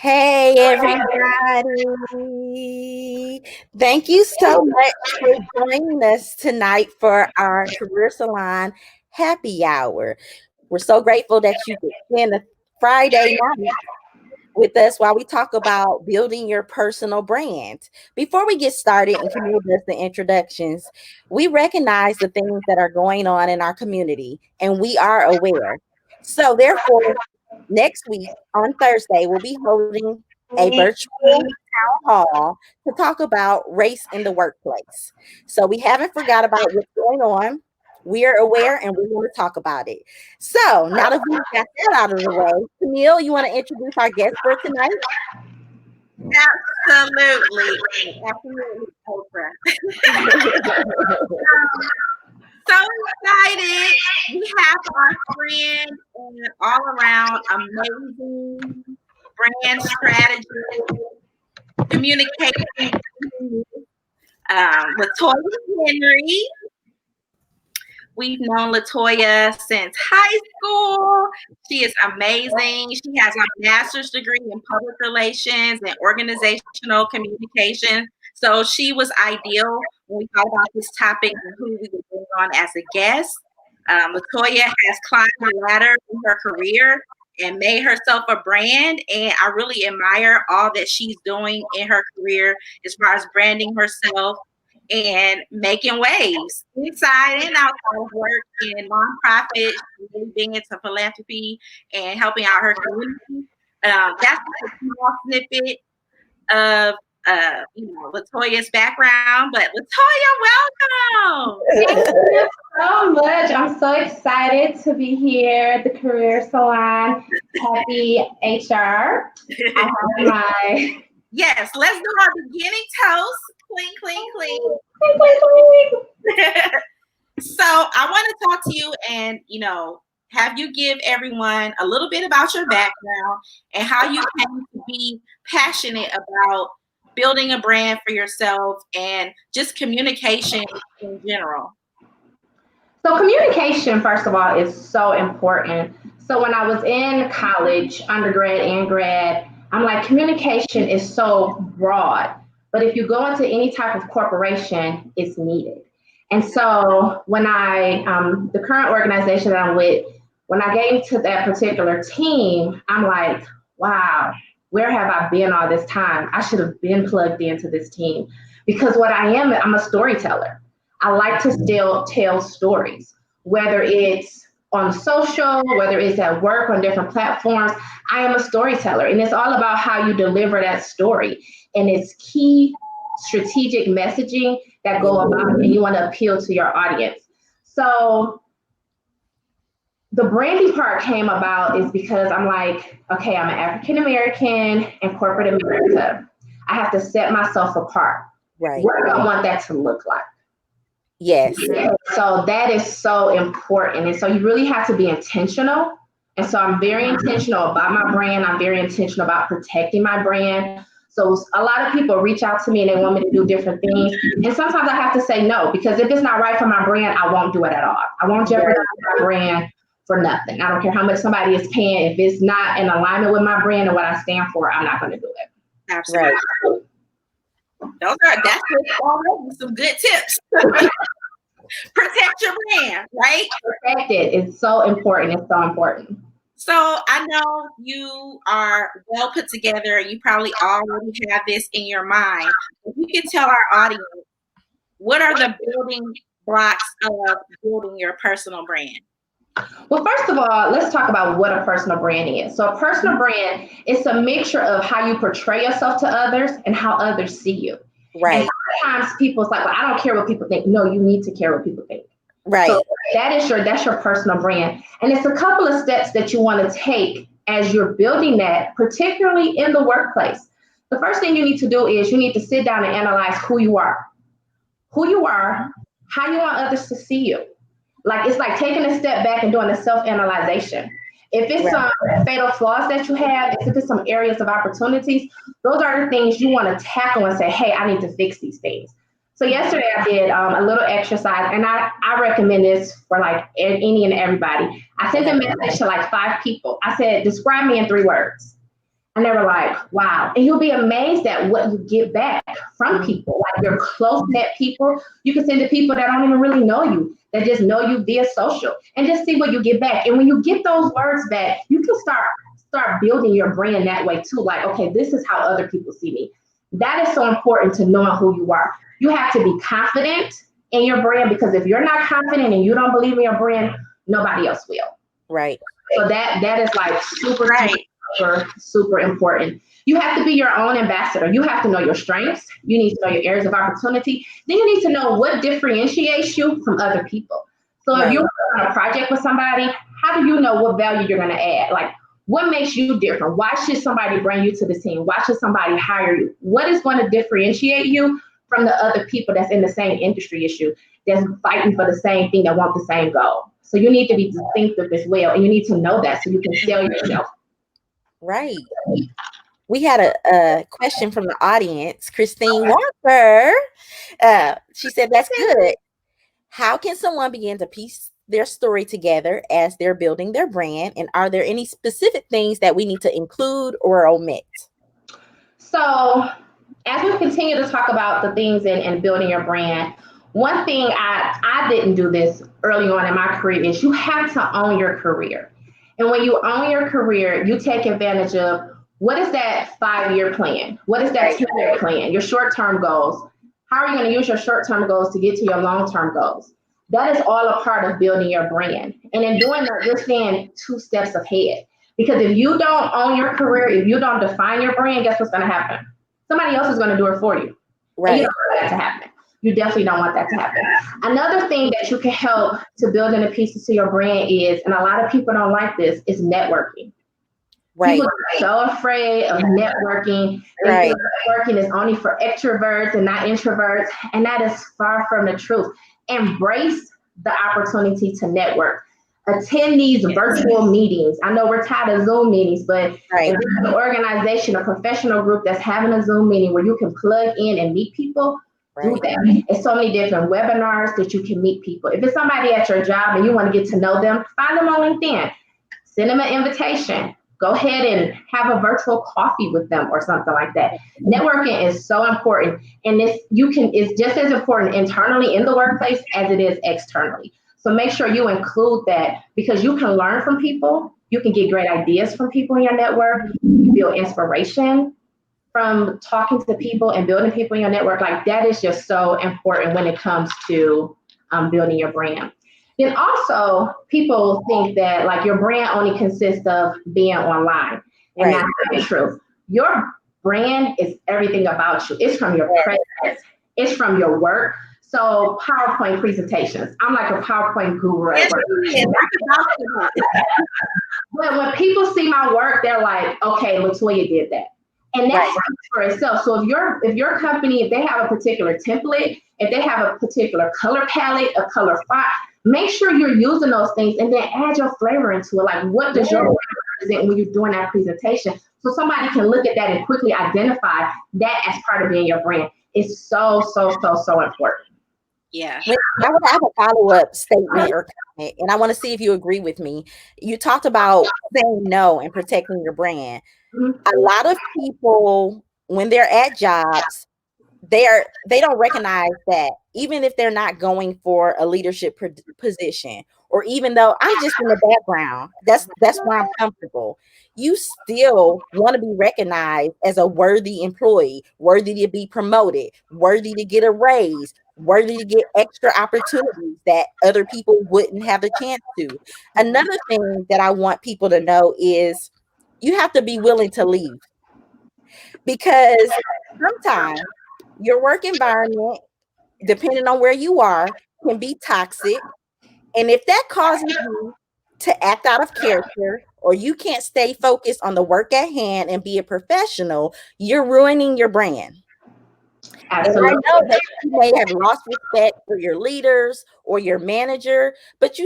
Hey, everybody. Thank you so much for joining us tonight for our Career Salon happy hour. We're so grateful that you could spend a Friday night with us while we talk about building your personal brand. Before we get started and Camille does the introductions, we recognize the things that are going on in our community and we are aware. So, therefore, next week on Thursday, we'll be holding a virtual town hall to talk about race in the workplace. So we haven't forgot about what's going on. We are aware and we want to talk about it. So now that we've got that out of the way, Camille, you want to introduce our guest for tonight? Absolutely. Absolutely, Oprah. So excited. We have our friend and all around amazing brand strategist, communication, LaToya Henry. We've known LaToya since high school. She is amazing. She has a master's degree in public relations and organizational communication. So she was ideal when we thought about this topic and who we would bring on as a guest. LaToya has climbed the ladder in her career and made herself a brand. And I really admire all that she's doing in her career as far as branding herself and making waves inside and outside of work in nonprofit, really being into philanthropy and helping out her community. That's a small snippet of LaToya's background. But LaToya, welcome. Thank you so much. I'm so excited to be here at the Career Salon. Happy HR. I have my Yes, let's do our beginning toast. Clean, clean, clean. So I want to talk to you and, have you give everyone a little bit about your background and how you came to be passionate about building a brand for yourself and just communication in general. So communication, first of all, is so important. So when I was in college, undergrad and grad, I'm like, communication is so broad. But if you go into any type of corporation, it's needed. And so when the current organization that I'm with, when I came to that particular team, I'm like, wow, where have I been all this time? I should have been plugged into this team because what I'm a storyteller. I like to still tell stories, whether it's on social, whether it's at work on different platforms. I am a storyteller, and it's all about how you deliver that story. And it's key strategic messaging that go about it, and you want to appeal to your audience. So the branding part came about is because I'm like, okay, I'm an African American in corporate America. I have to set myself apart. Right. What do I want that to look like? Yes. So that is so important. And so you really have to be intentional. And so I'm very intentional about my brand. I'm very intentional about protecting my brand. So a lot of people reach out to me and they want me to do different things. And sometimes I have to say no, because if it's not right for my brand, I won't do it at all. I won't jeopardize my brand for nothing. I don't care how much somebody is paying. If it's not in alignment with my brand and what I stand for, I'm not going to do it. Absolutely. Right. That's already some good tips. Protect your brand, right? Protect it. It's so important. It's so important. So I know you are well put together. You probably already have this in your mind. If you can tell our audience, what are the building blocks of building your personal brand? Well, first of all, let's talk about what a personal brand is. So a personal brand is a mixture of how you portray yourself to others and how others see you. Right. And sometimes people's like, well, I don't care what people think. No, you need to care what people think. Right. So that's your personal brand. And it's a couple of steps that you want to take as you're building that, particularly in the workplace. The first thing you need to do is you need to sit down and analyze who you are, how you want others to see you. Like, it's like taking a step back and doing a self-analyzation. If it's some fatal flaws that you have, if it's some areas of opportunities, those are the things you want to tackle and say, hey, I need to fix these things. So yesterday I did a little exercise, and I recommend this for like any and everybody. I sent a message to like 5 people. I said, describe me in 3 words. And they were like, wow. And you'll be amazed at what you get back from people, like your close knit people. You can send to people that don't even really know you, that just know you via social, and just see what you get back. And when you get those words back, you can start building your brand that way too. Like, okay, this is how other people see me. That is so important to knowing who you are. You have to be confident in your brand, because if you're not confident and you don't believe in your brand, nobody else will. Right. So that is like super, Right. super, super important. You have to be your own ambassador. You have to know your strengths. You need to know your areas of opportunity. Then you need to know what differentiates you from other people. So if you're on a project with somebody, how do you know what value you're going to add? Like, what makes you different? Why should somebody bring you to the team? Why should somebody hire you? What is going to differentiate you from the other people that's in the same industry as you, that's fighting for the same thing, that want the same goal? So you need to be distinctive as well, and you need to know that so you can sell yourself. Right. We had a question from the audience, Christine Walker. She said, that's good. How can someone begin to piece their story together as they're building their brand? And are there any specific things that we need to include or omit? So as we continue to talk about the things in building your brand, one thing I didn't do this early on in my career is you have to own your career. And when you own your career, you take advantage of, what is that 5-year plan? What is that 10-year plan? Your short-term goals. How are you going to use your short-term goals to get to your long-term goals? That is all a part of building your brand. And in doing that, you're staying 2 steps ahead. Because if you don't own your career, if you don't define your brand, guess what's going to happen? Somebody else is going to do it for you. Right. And you don't want that to happen. You definitely don't want that to happen. Another thing that you can help to build in the pieces to your brand is, and a lot of people don't like this, is networking. Right. People are so afraid of networking. They think networking is only for extroverts and not introverts, and that is far from the truth. Embrace the opportunity to network. Attend these virtual meetings. I know we're tired of Zoom meetings, but if there's an organization, a professional group that's having a Zoom meeting where you can plug in and meet people, do that. It's so many different webinars that you can meet people. If it's somebody at your job and you want to get to know them, find them on LinkedIn. Send them an invitation. Go ahead and have a virtual coffee with them or something like that. Networking is so important. And it's just as important internally in the workplace as it is externally. So make sure you include that, because you can learn from people. You can get great ideas from people in your network. You build inspiration from talking to people and building people in your network. Like, that is just so important when it comes to building your brand. Then also, people think that like your brand only consists of being online, and that's not true. Your brand is everything about you. It's from your presence. It's from your work. So PowerPoint presentations. I'm like a PowerPoint guru at work. When people see my work, they're like, okay, LaToya did that. And that speaks for itself. So if your company, if they have a particular template, if they have a particular color palette, a color font, make sure you're using those things and then add your flavor into it. Like, what does your brand represent when you're doing that presentation? So somebody can look at that and quickly identify that as part of being your brand. It's so, so, so, so important. Yeah. I want to have a follow-up statement or comment, and I want to see if you agree with me. You talked about saying no and protecting your brand. A lot of people, when they're at jobs, they don't recognize that even if they're not going for a leadership position, or even though I'm just in the background, that's where I'm comfortable, you still want to be recognized as a worthy employee, worthy to be promoted, worthy to get a raise, worthy to get extra opportunities that other people wouldn't have a chance to. Another thing that I want people to know is you have to be willing to leave, because sometimes your work environment, depending on where you are, can be toxic. And if that causes you to act out of character, or you can't stay focused on the work at hand and be a professional, you're ruining your brand. Absolutely. And I know that you may have lost respect for your leaders or your manager, but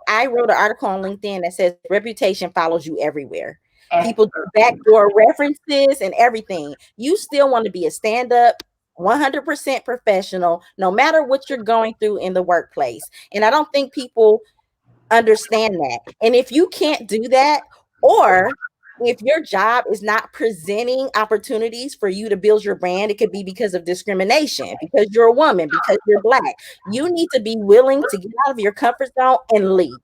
I wrote an article on LinkedIn that says reputation follows you everywhere. People do backdoor references and everything. You still want to be a stand-up, 100% professional, no matter what you're going through in the workplace. And I don't think people understand that. And if you can't do that, or if your job is not presenting opportunities for you to build your brand, it could be because of discrimination, because you're a woman, because you're Black. You need to be willing to get out of your comfort zone and leave,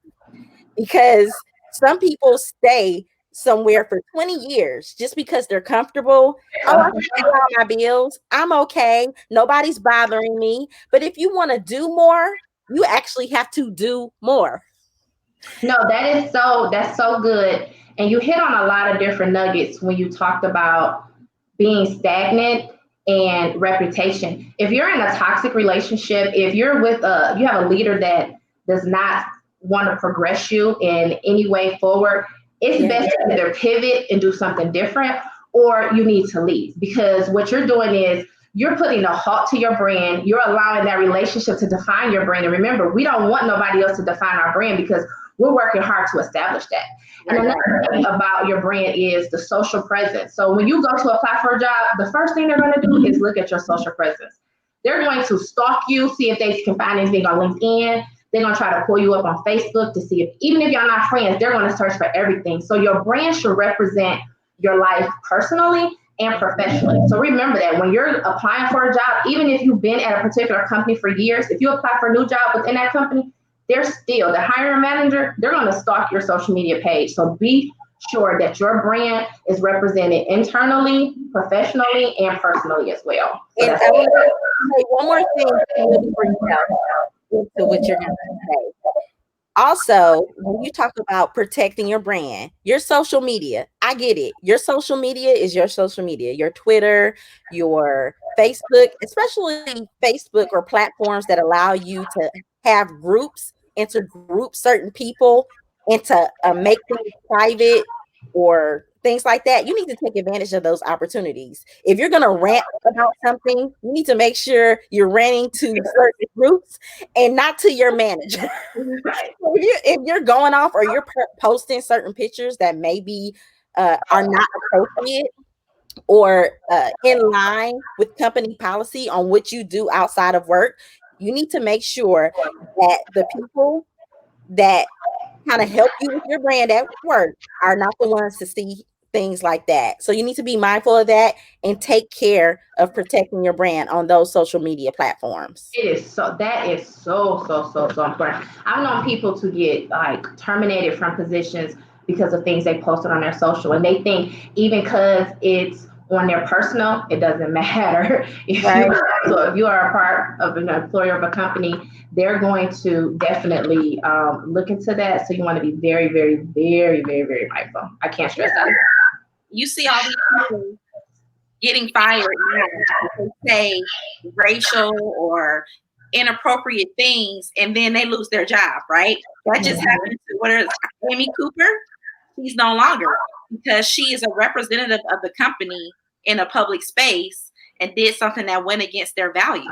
because some people stay somewhere for 20 years just because they're comfortable. Oh, I can pay all my bills. I'm okay. Nobody's bothering me. But if you want to do more, you actually have to do more. No, that's so good. And you hit on a lot of different nuggets when you talked about being stagnant and reputation. If you're in a toxic relationship, if you're with you have a leader that does not want to progress you in any way forward, it's best to either pivot and do something different, or you need to leave, because what you're doing is you're putting a halt to your brand. You're allowing that relationship to define your brand. And remember, we don't want nobody else to define our brand, because we're working hard to establish that. And another thing about your brand is the social presence. So when you go to apply for a job, the first thing they're going to do is look at your social presence. They're going to stalk you, see if they can find anything on LinkedIn. They're going to try to pull you up on Facebook to see if, even if y'all not friends, they're going to search for everything. So your brand should represent your life personally and professionally. So remember that when you're applying for a job, even if you've been at a particular company for years, if you apply for a new job within that company, they're still, the hiring manager, they're going to stalk your social media page. So be sure that your brand is represented internally, professionally, and personally as well. So And I want to say one more thing before you go into what you're going to say. Also, when you talk about protecting your brand, your social media, I get it. Your social media is your social media, your Twitter, your Facebook, especially Facebook or platforms that allow you to have groups and to group certain people and to make things private or things like that. You need to take advantage of those opportunities. If you're going to rant about something, you need to make sure you're ranting to certain groups and not to your manager. If you're going off or you're posting certain pictures that maybe are not appropriate or in line with company policy on what you do outside of work, you need to make sure that the people that kind of help you with your brand at work are not the ones to see things like that. So you need to be mindful of that and take care of protecting your brand on those social media platforms. That is so important. I've known people to get like terminated from positions because of things they posted on their social, and they think even because it's on their personal, it doesn't matter. If you are a part of an employer of a company, they're going to definitely look into that. So you want to be very, very, very, very, very mindful. I can't stress that. You see all these people getting fired now, they say racial or inappropriate things, and then they lose their job, right? That just happened to Amy Cooper. She's no longer, because she is a representative of the company in a public space and did something that went against their values.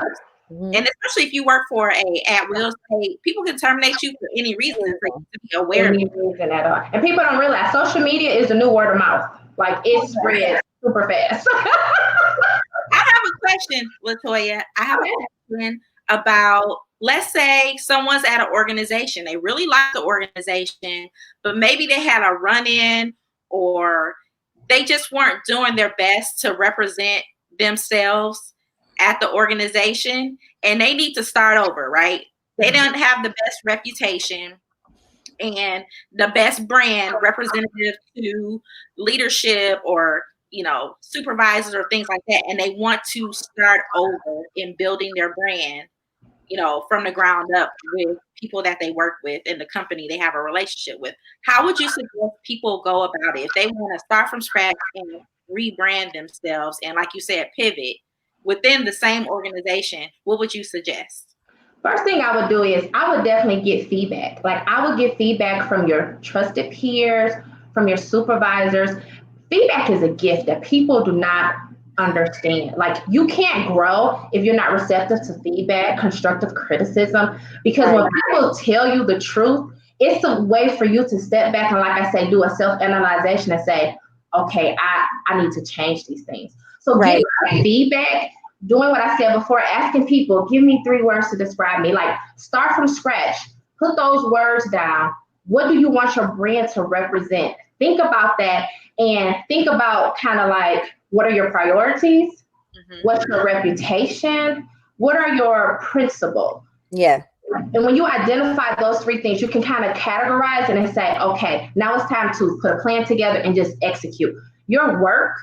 Mm-hmm. And especially if you work for a at-will state, people can terminate you for any reason. So you have to be aware of it. At all. And people don't realize social media is the new word of mouth. Like it spreads super fast. I have a question, LaToya. I have a question about, let's say someone's at an organization. They really like the organization, but maybe they had a run-in or they just weren't doing their best to represent themselves at the organization, and they need to start over, right? They don't have the best reputation and the best brand representative to leadership or, supervisors or things like that. And they want to start over in building their brand, from the ground up with people that they work with in the company they have a relationship with. How would you suggest people go about it if they want to start from scratch and rebrand themselves and, like you said, pivot within the same organization? What would you suggest? First thing I would do is I would definitely get feedback. Like I would get feedback from your trusted peers, from your supervisors. Feedback is a gift that people do not understand. Like you can't grow if you're not receptive to feedback, constructive criticism, because when people tell you the truth, it's a way for you to step back and, like I say, do a self-analyzation and say, okay, I need to change these things. So getting feedback, doing what I said before, asking people, give me 3 words to describe me. Like start from scratch, put those words down. What do you want your brand to represent? Think about that and think about kind of like, what are your priorities? What's your reputation? What are your principles? Yeah. And when you identify those three things, you can kind of categorize it and say, okay, now it's time to put a plan together and just execute. Your work,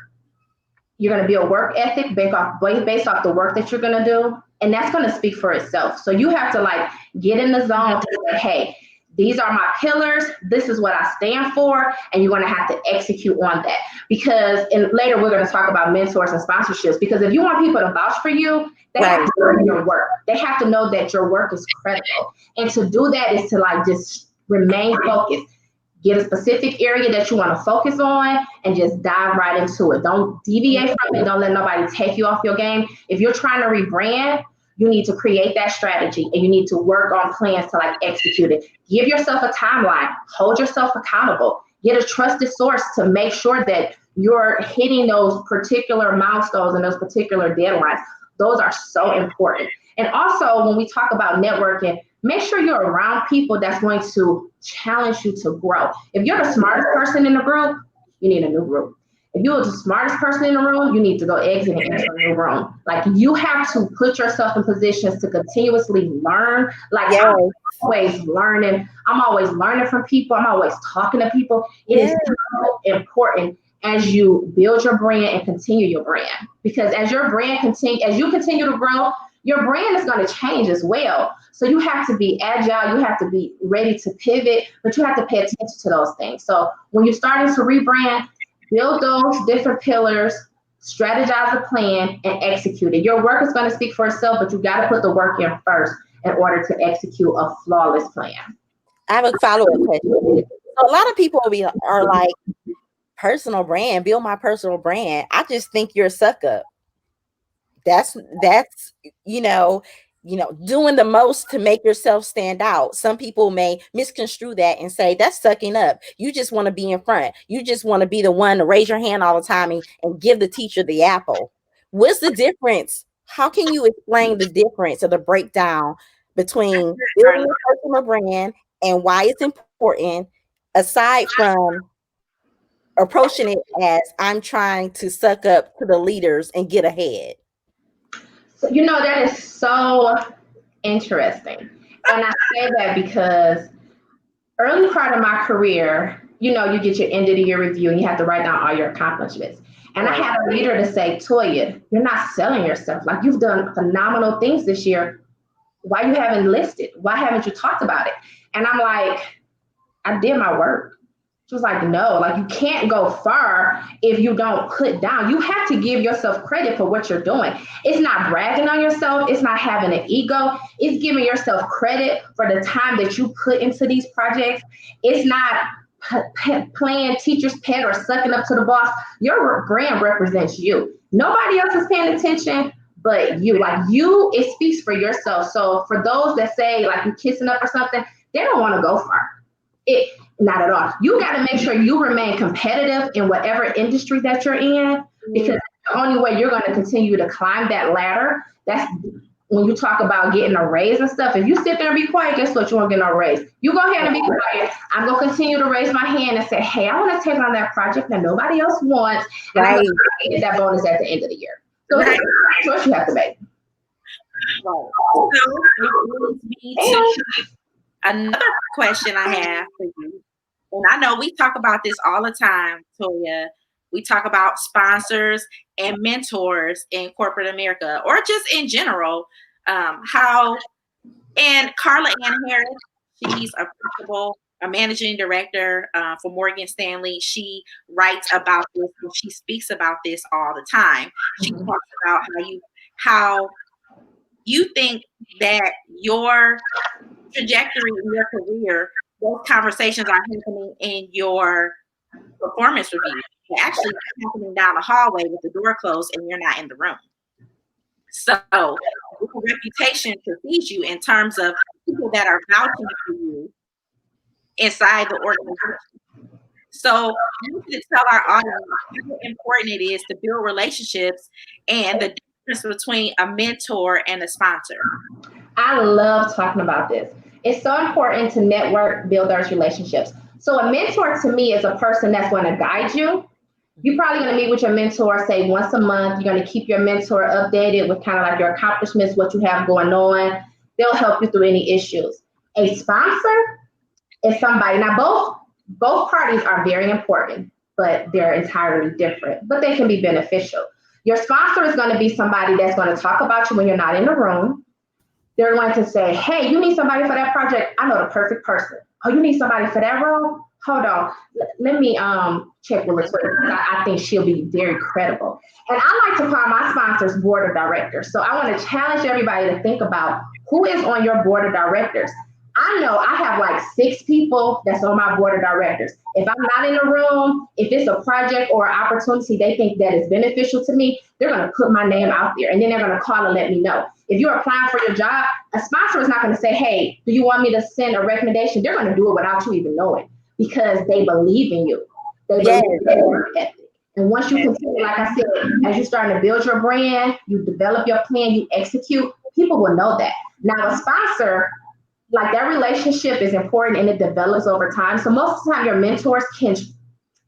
you're going to build work ethic based off the work that you're going to do. And that's going to speak for itself. So you have to like get in the zone to say, hey, these are my pillars. This is what I stand for. And you're going to have to execute on that. Because later we're going to talk about mentors and sponsorships. Because if you want people to vouch for you, they have to know your work. They have to know that your work is credible. And to do that is to like just remain focused. Get a specific area that you want to focus on and just dive right into it. Don't deviate from it. Don't let nobody take you off your game. If you're trying to rebrand, you need to create that strategy and you need to work on plans to like execute it. Give yourself a timeline. Hold yourself accountable. Get a trusted source to make sure that you're hitting those particular milestones and those particular deadlines. Those are so important. And also, when we talk about networking, make sure you're around people that's going to challenge you to grow. If you're the smartest person in the group, you need a new group. If you're the smartest person in the room, you need to go exit and enter a new room. Like, you have to put yourself in positions to continuously learn. Like, I'm always learning. I'm always learning from people. I'm always talking to people. It is so important as you build your brand and continue your brand. Because as your brand as you continue to grow, your brand is going to change as well. So you have to be agile. You have to be ready to pivot, but you have to pay attention to those things. So when you're starting to rebrand, build those different pillars, strategize a plan, and execute it. Your work is going to speak for itself, but you got to put the work in first in order to execute a flawless plan. I have a follow-up question. So a lot of people are like, personal brand, build my personal brand. I just think you're a suck up. That's doing the most to make yourself stand out. Some people may misconstrue that and say that's sucking up. You just want to be in front. You just want to be the one to raise your hand all the time and give the teacher the apple. What's the difference? How can you explain the difference or the breakdown between building a personal brand and why it's important, aside from approaching it as I'm trying to suck up to the leaders and get ahead? So, that is so interesting. And I say that because early part of my career, you get your end of the year review and you have to write down all your accomplishments. And I had a leader to say, Toya, you're not selling yourself. Like, you've done phenomenal things this year. Why you haven't listed? Why haven't you talked about it? And I'm like, I did my work. She was like, no, like, you can't go far if you don't put down. You have to give yourself credit for what you're doing. It's not bragging on yourself. It's not having an ego. It's giving yourself credit for the time that you put into these projects. It's not playing teacher's pet or sucking up to the boss. Your brand represents you. Nobody else is paying attention but you. Like, it speaks for yourself. So for those that say like you're kissing up or something, they don't want to go far. Not at all. You got to make sure you remain competitive in whatever industry that you're in, because the only way you're going to continue to climb that ladder. That's when you talk about getting a raise and stuff. If you sit there and be quiet, guess what? You won't get no raise. You go ahead and be quiet. I'm going to continue to raise my hand and say, hey, I want to take on that project that nobody else wants. And I'm going to get that bonus at the end of the year. So that's what you have to make. So it leads me to another question I have for you. And I know we talk about this all the time, Toya. We talk about sponsors and mentors in corporate America, or just in general. And Carla Ann Harris, she's a managing director for Morgan Stanley. She writes about this and she speaks about this all the time. She talks about how you think that your trajectory in your career, those conversations are happening in your performance review. They're actually happening down the hallway with the door closed and you're not in the room. So your reputation precedes you in terms of people that are vouching for you inside the organization. So I want you to tell our audience how important it is to build relationships and the difference between a mentor and a sponsor. I love talking about this. It's so important to network, build those relationships. So a mentor to me is a person that's going to guide you. You're probably going to meet with your mentor, say once a month. You're going to keep your mentor updated with kind of like your accomplishments, what you have going on. They'll help you through any issues. A sponsor is somebody. Now, both parties are very important, but they're entirely different. But they can be beneficial. Your sponsor is going to be somebody that's going to talk about you when you're not in the room. They're going to say, hey, you need somebody for that project. I know the perfect person. Oh, you need somebody for that role? Hold on. Let me check with LaToya. I think she'll be very credible. And I like to call my sponsors board of directors. So I want to challenge everybody to think about who is on your board of directors. I know I have like 6 people that's on my board of directors. If I'm not in the room, if it's a project or an opportunity they think that is beneficial to me, they're going to put my name out there and then they're going to call and let me know. If you're applying for your job, a sponsor is not going to say, hey, do you want me to send a recommendation? They're going to do it without you even knowing because they believe in you. They believe in your work ethic. And once you continue, like I said, as you're starting to build your brand, you develop your plan, you execute, people will know that. Now, a sponsor, like that relationship is important and it develops over time. So most of the time your mentors can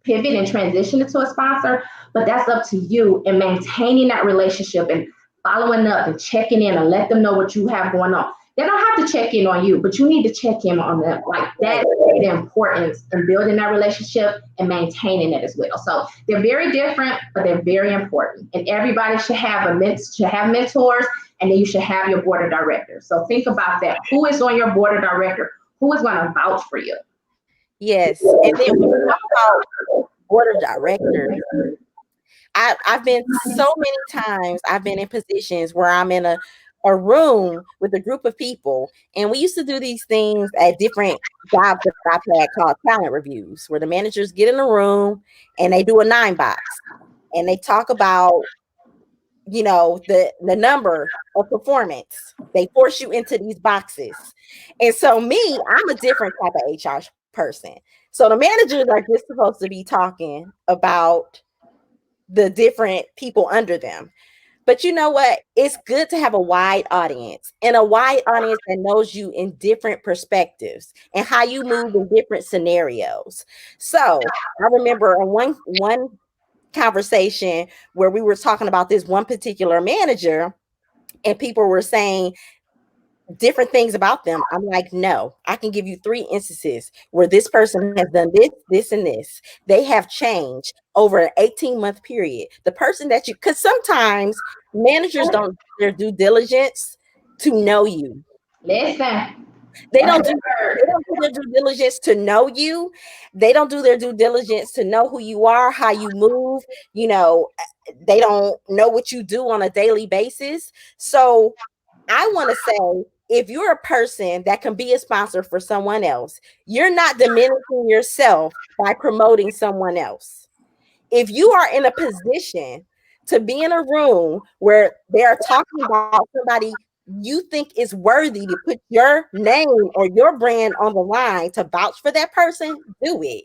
pivot and transition into a sponsor, but that's up to you and maintaining that relationship and following up and checking in and let them know what you have going on. They don't have to check in on you, but you need to check in on them. Like that is the importance in building that relationship and maintaining it as well. So they're very different, but they're very important. And everybody should have mentors, and then you should have your board of directors. So think about that. Who is on your board of director? Who is going to vouch for you? Yes. And then when you talk about board of directors, I've been so many times, I've been in positions where I'm in a room with a group of people, and we used to do these things at different jobs that I've had called talent reviews, where the managers get in a room and they do a 9 box and they talk about, you know, the number of performance. They force you into these boxes. And so me, I'm a different type of HR person. So the managers are just supposed to be talking about the different people under them. But you know what? It's good to have a wide audience and a wide audience that knows you in different perspectives and how you move in different scenarios. So I remember one conversation where we were talking about this one particular manager and people were saying different things about them. I'm like, no, I can give you 3 instances where this person has done this, this, and this. They have changed over an 18-month period. The person that because sometimes managers don't do their due diligence to know you. Listen. They don't do their due diligence to know you. They don't do their due diligence to know who you are, how you move. You know, they don't know what you do on a daily basis. So I want to say, if you're a person that can be a sponsor for someone else, you're not diminishing yourself by promoting someone else. If you are in a position to be in a room where they're talking about somebody you think is worthy to put your name or your brand on the line to vouch for that person, do it.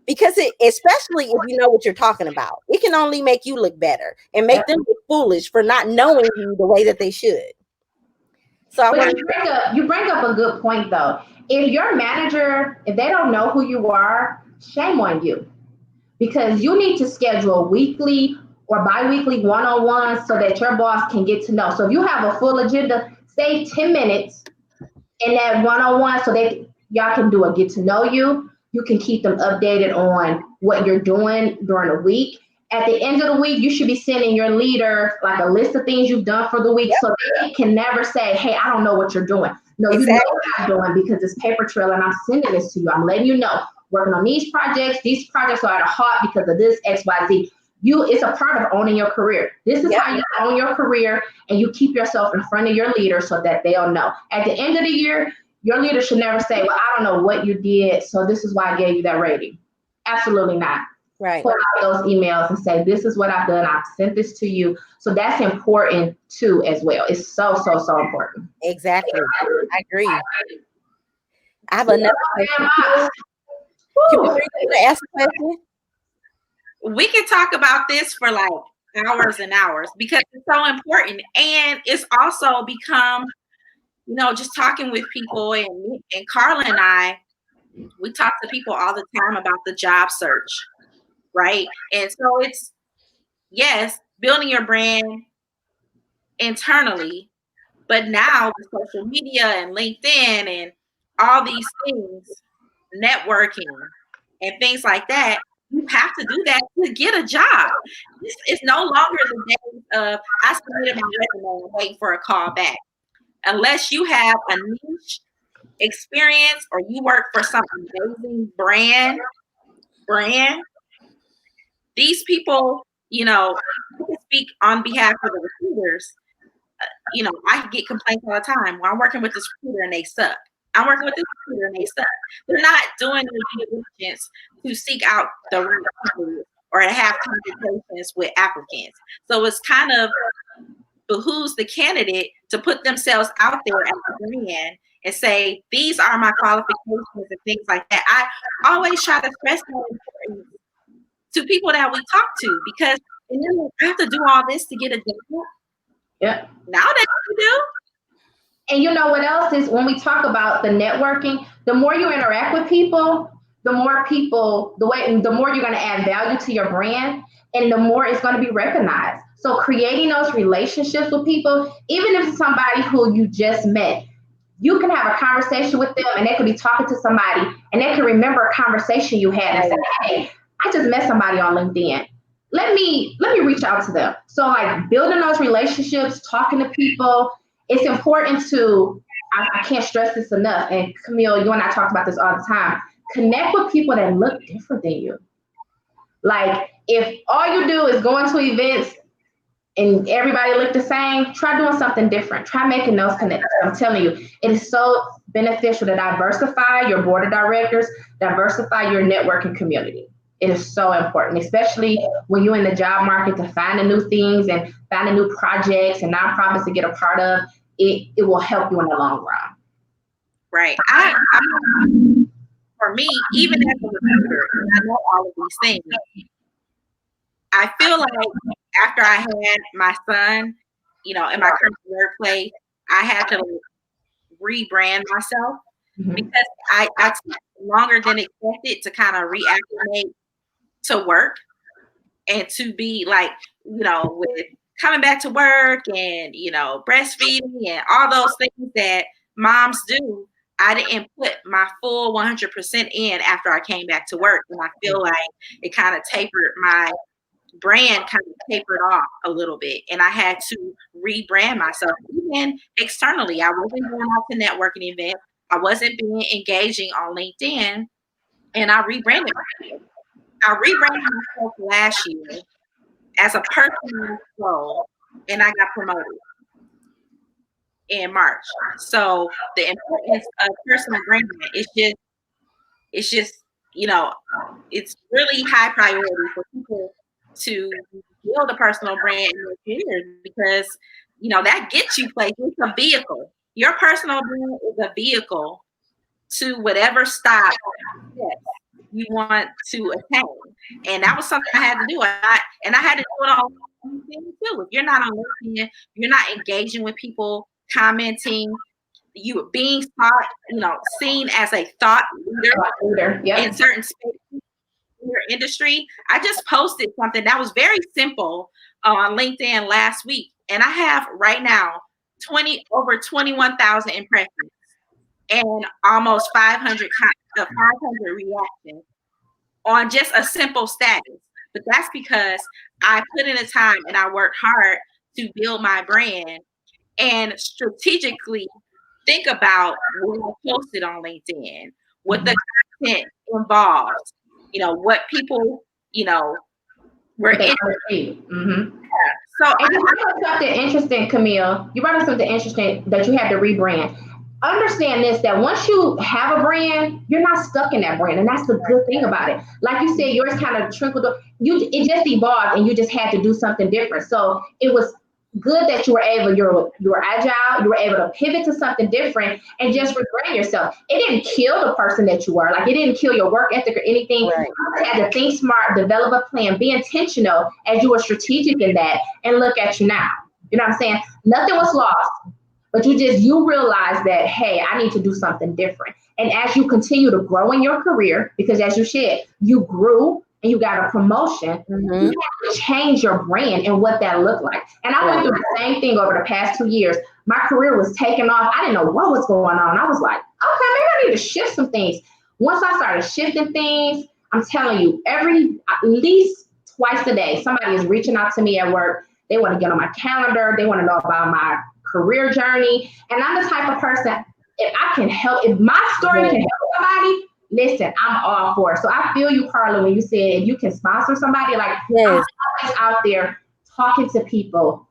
Because especially if you know what you're talking about, it can only make you look better and make them look foolish for not knowing you the way that they should. So you bring up a good point though. If your manager, if they don't know who you are, shame on you. Because you need to schedule weekly or bi-weekly one-on-ones so that your boss can get to know. So if you have a full agenda, save 10 minutes in that one-on-one so that y'all can do a get to know you. You can keep them updated on what you're doing during the week. At the end of the week, you should be sending your leader like a list of things you've done for the week so they can never say, hey, I don't know what you're doing. No, you know what I'm doing because it's paper trail and I'm sending this to you. I'm letting you know, working on these projects are at a halt because of this XYZ. It's a part of owning your career. This is how you own your career and you keep yourself in front of your leader so that they'll know. At the end of the year, your leader should never say, well, I don't know what you did, so this is why I gave you that rating. Absolutely not. Right. Pull out those emails and say, this is what I've done. I've sent this to you. So that's important too as well. It's so important. Exactly. I agree. I have another question. Can we ask a question? We can talk about this for like hours and hours because it's so important. And it's also become, you know, just talking with people and Carla and I, we talk to people all the time about the job search, right? And so it's, yes, building your brand internally, but now with social media and LinkedIn and all these things, networking and things like that, you have to do that to get a job. It's no longer the days of I submitted my resume and waiting for a call back. Unless you have a niche experience or you work for some amazing brand, these people, you know, I can speak on behalf of the recruiters. You know, I get complaints all the time. Well, I'm working with this recruiter and they suck. I'm working with this recruiter and they suck. They're not doing their due diligence to seek out the right people or to have conversations with applicants. So it's kind of behooves the candidate to put themselves out there as a brand and say, these are my qualifications and things like that. I always try to stress that importance to people that we talk to, because and then I have to do all this to get a job. Yeah. Now that you do. And you know what else is, when we talk about the networking, the more you interact with people, the more you're going to add value to your brand, and the more it's going to be recognized. So creating those relationships with people, even if it's somebody who you just met, you can have a conversation with them and they could be talking to somebody and they can remember a conversation you had and say, hey, I just met somebody on LinkedIn. Let me reach out to them. So like building those relationships, talking to people, it's important to, I can't stress this enough. And Camille, you and I talked about this all the time. Connect with people that look different than you. Like if all you do is go into events and everybody look the same, try doing something different. Try making those connections. I'm telling you, it is so beneficial to diversify your board of directors, diversify your networking community. It is so important, especially when you're in the job market, to find the new things and find the new projects and nonprofits to get a part of. It will help you in the long run. Right. For me, even as a recruiter, I know all of these things. I feel like after I had my son, you know, in my current workplace, I had to rebrand myself because I took longer than expected to kind of reacclimate to work and to be like, you know, with coming back to work and, you know, breastfeeding and all those things that moms do. I didn't put my full 100% in after I came back to work. And I feel like it kind of tapered my brand kind of tapered off a little bit, and I had to rebrand myself even externally. I wasn't going out to networking events. I wasn't being engaging on LinkedIn, and I rebranded myself. I rebranded myself last year as a personal role, and I got promoted in March. So the importance of personal branding it's just, you know, it's really high priority for people to build a personal brand in your career, because, you know, that gets you places. It's a vehicle. Your personal brand is a vehicle to whatever style you want to attain. And that was something I had to do. And I had to do it on LinkedIn too. If you're not on LinkedIn, you're not engaging with people, commenting, you are being thought, you know, seen as a thought leader in certain spaces in your industry. I just posted something that was very simple on LinkedIn last week, and I have right now over 21,000 impressions and almost 500 reactions on just a simple status. But that's because I put in the time and I worked hard to build my brand and strategically think about what I posted on LinkedIn, what the content involves, you know, what people, you know, were interested. So you brought up something interesting, Camille. You brought up something interesting that you had to rebrand. Understand this, that once you have a brand, you're not stuck in that brand. And that's the good thing about it. Like you said, yours kind of trickled up. It just evolved and you just had to do something different. So it was good that you were agile, you were able to pivot to something different and just rebrand yourself. It didn't kill the person that you were. Like, it didn't kill your work ethic or anything. Right. You had to think smart, develop a plan, be intentional as you were strategic in that, and look at you now. You know what I'm saying? Nothing was lost, but you realize that, hey, I need to do something different. And as you continue to grow in your career, because as you said, you grew and you got a promotion, you have to change your brand and what that looked like. And I went through the same thing over the past 2 years. My career was taking off. I didn't know what was going on. I was like, okay, maybe I need to shift some things. Once I started shifting things, I'm telling you, at least twice a day, somebody is reaching out to me at work. They want to get on my calendar. They want to know about my career journey. And I'm the type of person, if I can help, if my story can help somebody, listen, I'm all for it. So I feel you, Carla, when you said if you can sponsor somebody, like I'm always out there talking to people,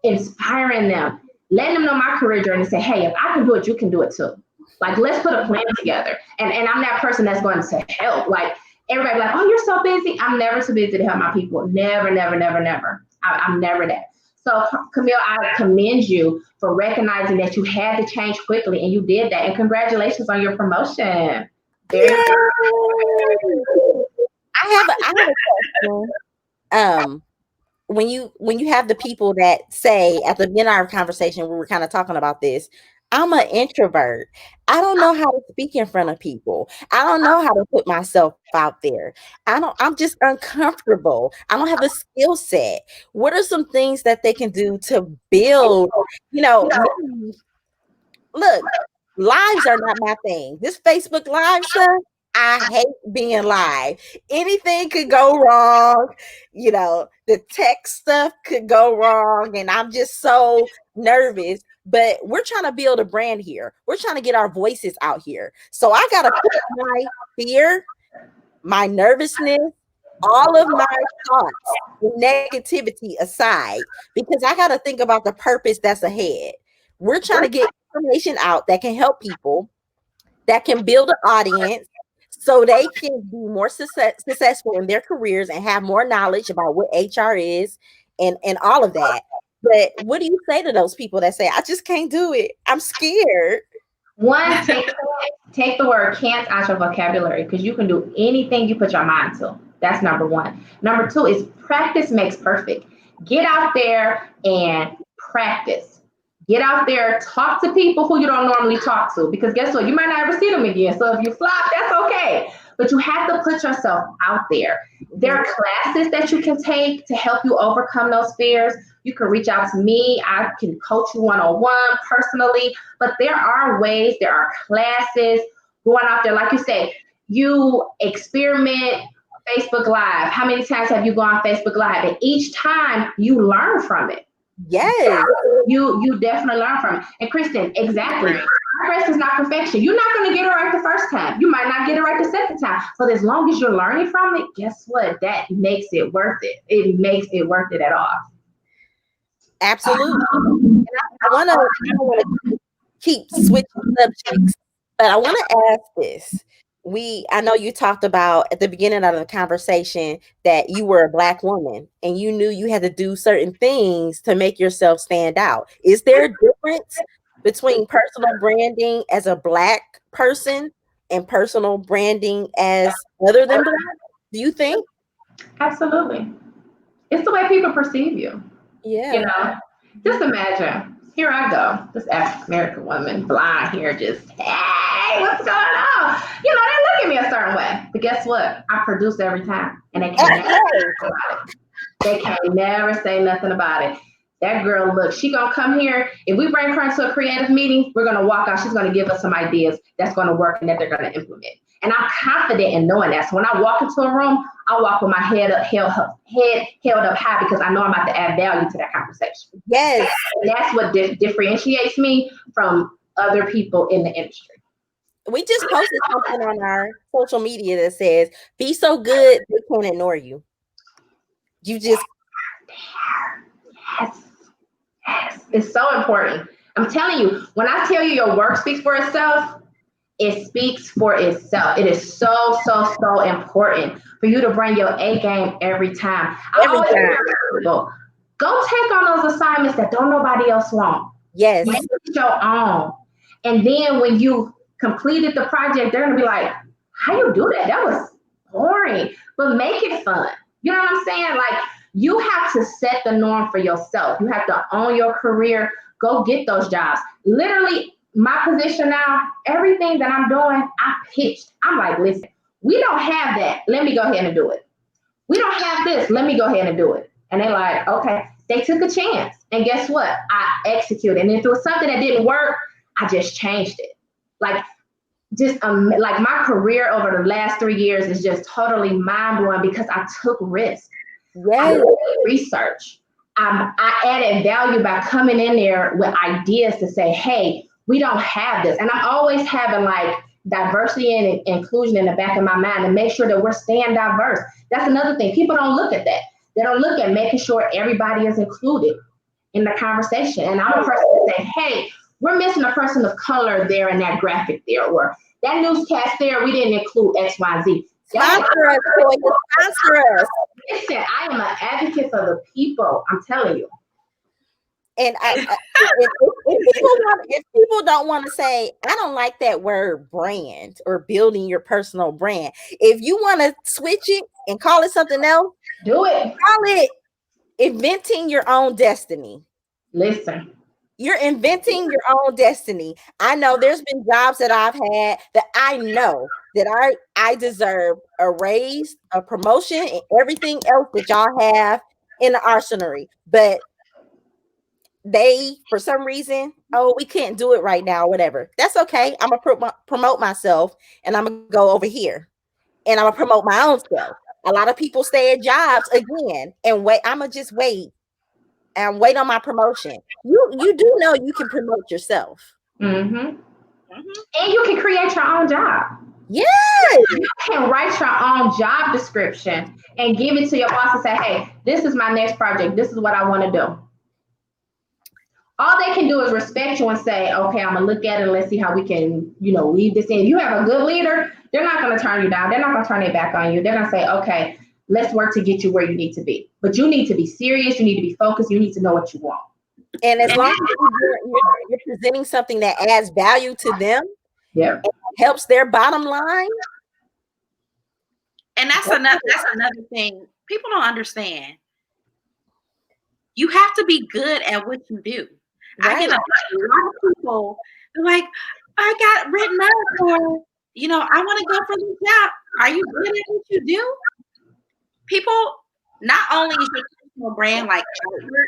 inspiring them, letting them know my career journey, say, hey, if I can do it, you can do it too. Like, let's put a plan together. And I'm that person that's going to help. Like, everybody like, oh, you're so busy. I'm never too busy to help my people. Never, never, never, never. I'm never that. So, Camille, I commend you for recognizing that you had to change quickly, and you did that. And congratulations on your promotion. I have a question. When you have the people that say at the beginning of our conversation, we were kind of talking about this. I'm an introvert. I don't know how to speak in front of people. I don't know how to put myself out there. I'm just uncomfortable. I don't have a skill set. What are some things that they can do to build, look, lives are not my thing. This Facebook Live stuff, I hate being live. Anything could go wrong. The tech stuff could go wrong. And I'm just so nervous. But we're trying to build a brand here. We're trying to get our voices out here. So I got to put my fear, my nervousness, all of my thoughts, negativity aside, because I got to think about the purpose that's ahead. We're trying to get information out that can help people, that can build an audience so they can be more successful in their careers and have more knowledge about what HR is and all of that. But what do you say to those people that say, I just can't do it? I'm scared. One, take the word can't out your vocabulary, because you can do anything you put your mind to. That's number one. Number two is practice makes perfect. Get out there and practice. Get out there, talk to people who you don't normally talk to, because guess what? You might not ever see them again. So if you flop, that's okay. But you have to put yourself out there. There are classes that you can take to help you overcome those fears. You can reach out to me. I can coach you one-on-one personally. But there are ways, there are classes going out there. Like you say, you experiment Facebook Live. How many times have you gone Facebook Live? And each time you learn from it. Yes. You definitely learn from it. And Kristen, exactly. Progress is not perfection. You're not going to get it right the first time. You might not get it right the second time. But as long as you're learning from it, guess what? That makes it worth it. It makes it worth it at all. Absolutely. I want to keep switching subjects, but I want to ask this. I know you talked about at the beginning of the conversation that you were a Black woman and you knew you had to do certain things to make yourself stand out. Is there a difference between personal branding as a Black person and personal branding as other than Black? Do you think? Absolutely. It's the way people perceive you. Yeah. Just imagine, here I go, this African American woman, blonde hair, just, hey, what's going on? They look at me a certain way. But guess what? I produce every time. And they can't never say about it. They can never say nothing about it. That girl, look, she gonna come here. If we bring her into a creative meeting, we're gonna walk out. She's gonna give us some ideas that's gonna work and that they're gonna implement. And I'm confident in knowing that. So when I walk into a room, I walk with my head held up high, because I know I'm about to add value to that conversation. Yes. And that's what differentiates me from other people in the industry. We just posted something on our social media that says, be so good, they can't ignore you. You just. Yes. It's so important. I'm telling you, when I tell you your work speaks for itself, it speaks for itself. It is so, so, so important for you to bring your A game every time. Go take on those assignments that don't nobody else want. Yes. Make it your own. And then when you completed the project, they're going to be like, how you do that? That was boring. But make it fun. You know what I'm saying? Like, you have to set the norm for yourself. You have to own your career. Go get those jobs. Literally, my position now, everything that I'm doing, I pitched. I'm like, listen, we don't have that. Let me go ahead and do it. We don't have this. Let me go ahead and do it. And they're like, okay. They took a chance. And guess what? I executed. And if it was something that didn't work, I just changed it. Like my career over the last 3 years is just totally mind-blowing because I took risks. Yes. I did research. I added value by coming in there with ideas to say, hey, we don't have this. And I'm always having like diversity and inclusion in the back of my mind to make sure that we're staying diverse. That's another thing. People don't look at that. They don't look at making sure everybody is included in the conversation. And I'm a person to say, hey, we're missing a person of color there in that graphic there, or that newscast there, we didn't include X, Y, Z. Sponsor us, sponsor us. Listen, I am an advocate for the people. I'm telling you. And if people don't want to say, I don't like that word brand or building your personal brand. If you want to switch it and call it something else, do it. Call it inventing your own destiny. Listen. You're inventing your own destiny. I know there's been jobs that I've had that I know that I deserve a raise, a promotion, and everything else that y'all have in the arsenal. But they, for some reason, we can't do it right now, whatever. That's okay. I'm going to promote myself, and I'm going to go over here, and I'm going to promote my own self. A lot of people stay at jobs again and wait. I'm going to just wait and wait on my promotion. You do know you can promote yourself. Mm-hmm. And you can create your own job. Yeah. You can write your own job description and give it to your boss and say, hey, this is my next project. This is what I want to do. All they can do is respect you and say, okay, I'm going to look at it and let's see how we can, leave this in. If you have a good leader, they're not going to turn you down. They're not going to turn their back on you. They're going to say, okay, let's work to get you where you need to be. But you need to be serious. You need to be focused. You need to know what you want. And as long as you're presenting something that adds value to them, and helps their bottom line. And that's another thing people don't understand. You have to be good at what you do. Right. I get a lot of people like, I got written up for, I want to go for this job. Are you good at what you do? People, not only is your personal brand like outward,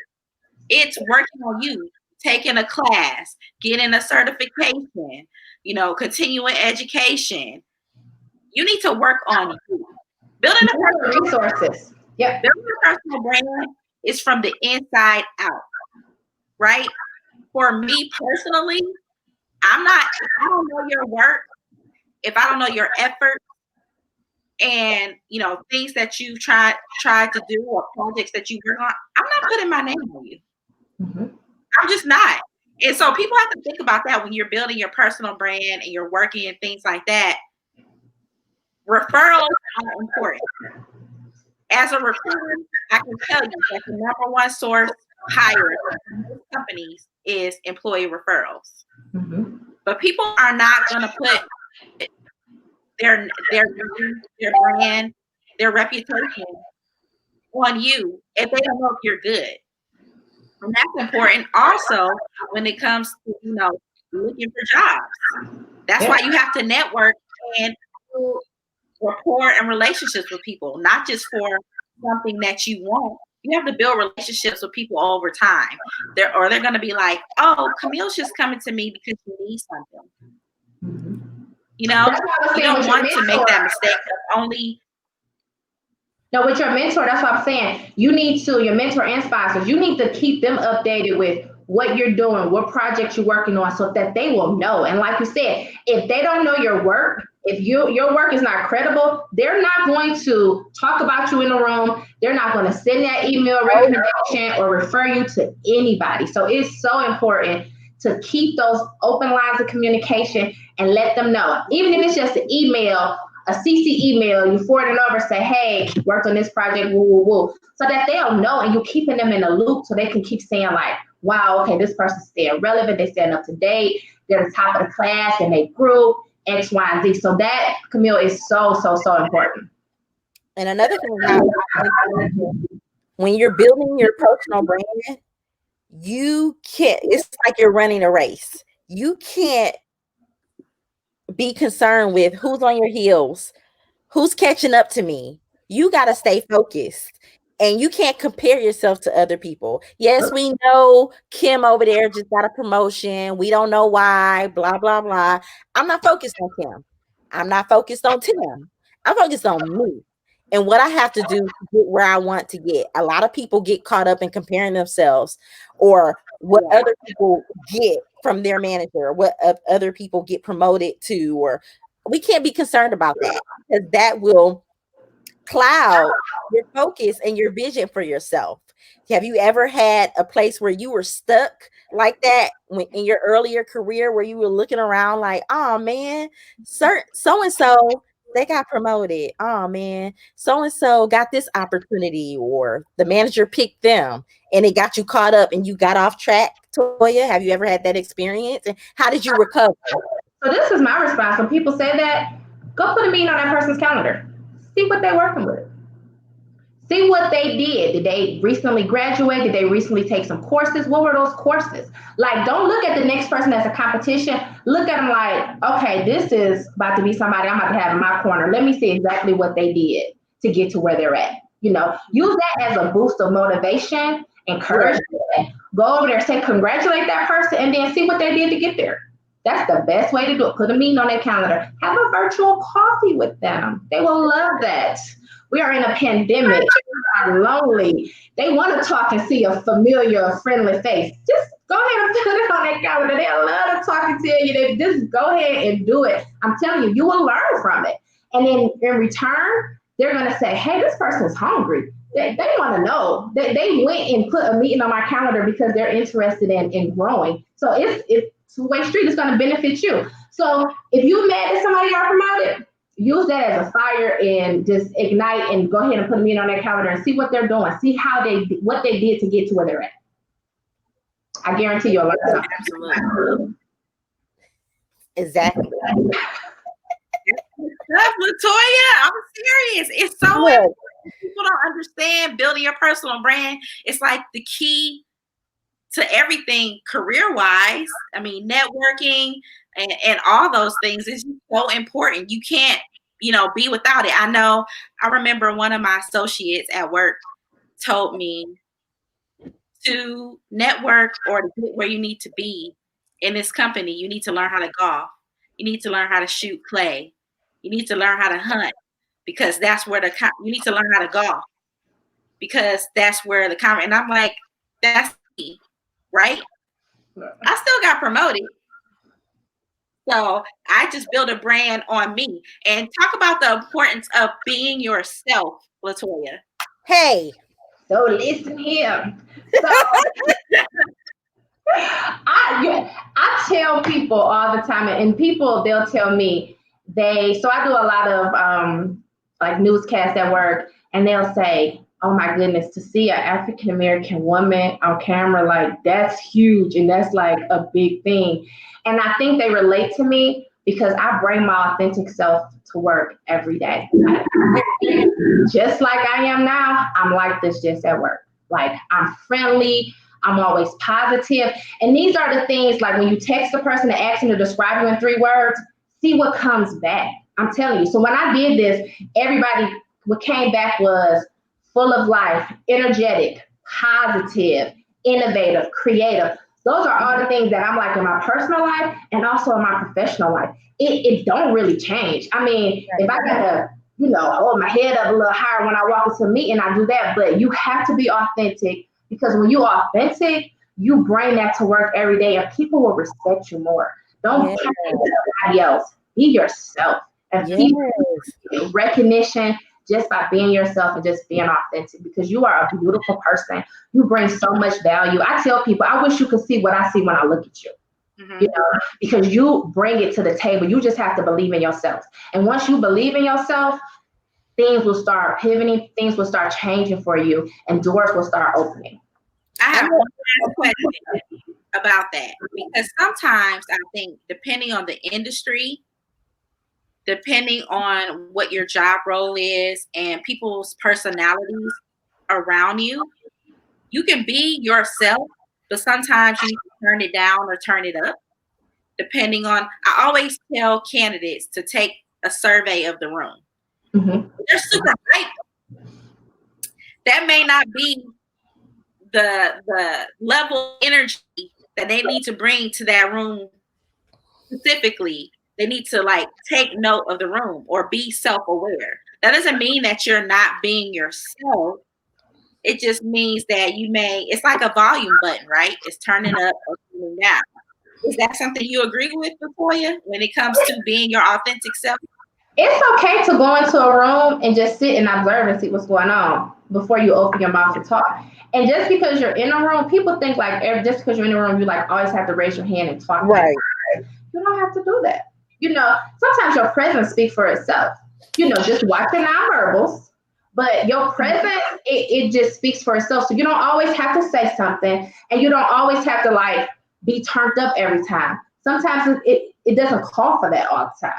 it's working on you, taking a class, getting a certification, continuing education. You need to work on you. Building a personal resources. Yeah. Building a personal brand is from the inside out, right? For me personally, if I don't know your work, if I don't know your effort, and things that you tried to do or projects that you work on, I'm not putting my name on you. Mm-hmm. I'm just not. And so people have to think about that when you're building your personal brand and you're working and things like that. Referrals are important. As a recruiter, I can tell you that the number one source hire in companies is employee referrals. Mm-hmm. But people are not going to put their brand, their reputation on you if they don't know if you're good. And that's important also when it comes to, looking for jobs. That's why you have to network and build rapport and relationships with people, not just for something that you want. You have to build relationships with people over time. They're going to be like, oh, Camille's just coming to me because she needs something. Mm-hmm. You don't want to make that mistake of only. No, with your mentor, that's what I'm saying. You need to, your mentor and sponsors, you need to keep them updated with what you're doing, what projects you're working on, so that they will know. And like you said, if they don't know your work, if your work is not credible, they're not going to talk about you in the room. They're not going to send that email recommendation or refer you to anybody. So it's so important to keep those open lines of communication and let them know. Even if it's just an email, a CC email, you forward it over, say, hey, worked on this project, woo, woo, woo. So that they'll know and you're keeping them in a loop so they can keep saying like, wow, okay, this person's staying relevant, they're staying up to date, they're the top of the class and they grew X, Y, and Z. So that, Camille, is so, so, so important. And another thing, when you're building your personal brand, you can't, it's like you're running a race. You can't be concerned with who's on your heels, who's catching up to me, you got to stay focused. And you can't compare yourself to other people. Yes, we know Kim over there just got a promotion. We don't know why, blah, blah, blah. I'm not focused on Kim. I'm not focused on Tim. I'm focused on me and what I have to do to get where I want to get. A lot of people get caught up in comparing themselves or what other people get from their manager, or what other people get promoted to, or we can't be concerned about that because that will cloud your focus and your vision for yourself. Have you ever had a place where you were stuck like that when in your earlier career where you were looking around like, oh man, so and so they got promoted. Oh man, so and so got this opportunity, or the manager picked them and it got you caught up and you got off track. Toya, have you ever had that experience? And how did you recover? So this is my response. When people say that, go put a meeting on that person's calendar. See what they're working with. See what they did. Did they recently graduate? Did they recently take some courses? What were those courses? Like, don't look at the next person as a competition. Look at them like, okay, this is about to be somebody I'm about to have in my corner. Let me see exactly what they did to get to where they're at. You know, use that as a boost of motivation, encouragement. Go over there, say congratulate that person, and then see what they did to get there. That's the best way to do it. Put a meeting on their calendar. Have a virtual coffee with them. They will love that. We are in a pandemic. They are lonely. They want to talk and see a familiar, friendly face. Just go ahead and put it on their calendar. They love to talk and tell you. They just go ahead and do it. I'm telling you, you will learn from it. And then in return, they're going to say, hey, this person's hungry. They want to know. They went and put a meeting on my calendar because they're interested in growing. So it's two-way street. It's going to benefit you. So if you're mad that somebody got promoted, use that as a fire and just ignite and go ahead and put a meeting on their calendar and see what they're doing. See what they did to get to where they're at. I guarantee you'll learn something. Absolutely. Exactly. LaToya, I'm serious. It's so important. People don't understand building your personal brand. It's like the key to everything career-wise. I mean, networking and all those things is so important. You can't, be without it. I remember one of my associates at work told me to network or to get where you need to be in this company, you need to learn how to golf. You need to learn how to shoot clay. You need to learn how to hunt because that's where you need to learn how to golf because that's where and I'm like, that's me, right? I still got promoted. So I just built a brand on me. And talk about the importance of being yourself, LaToya. Hey. So listen here. So I tell people all the time, and people, they'll tell me so I do a lot of like newscasts at work, and they'll say, oh my goodness, to see an African-American woman on camera, like that's huge. And that's like a big thing. And I think they relate to me because I bring my authentic self to work every day. Just like I am now, I'm like this just at work. Like I'm friendly, I'm always positive. And these are the things like when you text a person and ask them to describe you in 3 words, see what comes back. I'm telling you. So when I did this, what came back was full of life, energetic, positive, innovative, creative. Those are all the things that I'm like in my personal life and also in my professional life. It don't really change. I mean, if I gotta, hold my head up a little higher when I walk into a meeting, I do that. But you have to be authentic because when you're authentic, you bring that to work every day and people will respect you more. Don't be somebody else. Be yourself. And people get recognition just by being yourself and just being authentic because you are a beautiful person. You bring so much value. I tell people, I wish you could see what I see when I look at you. Mm-hmm. Because you bring it to the table. You just have to believe in yourself. And once you believe in yourself, things will start pivoting, things will start changing for you, and doors will start opening. I have one last question about that because sometimes I think depending on the industry, depending on what your job role is and people's personalities around you, you can be yourself, but sometimes you need to turn it down or turn it up, depending on, I always tell candidates to take a survey of the room. Mm-hmm. They're super hyped that may not be the level of energy that they need to bring to that room specifically. They need to like take note of the room or be self-aware. That doesn't mean that you're not being yourself. It just means that it's like a volume button, right? It's turning up or turning down. Is that something you agree with, LaToya, when it comes to being your authentic self? It's okay to go into a room and just sit and observe and see what's going on before you open your mouth to talk. And just because you're in a room, people think like just because you're in a room, you like always have to raise your hand and talk. Right. You don't have to do that. Sometimes your presence speaks for itself. Just watch your nonverbals, but your presence, it just speaks for itself. So you don't always have to say something, and you don't always have to like be turned up every time. Sometimes it doesn't call for that all the time.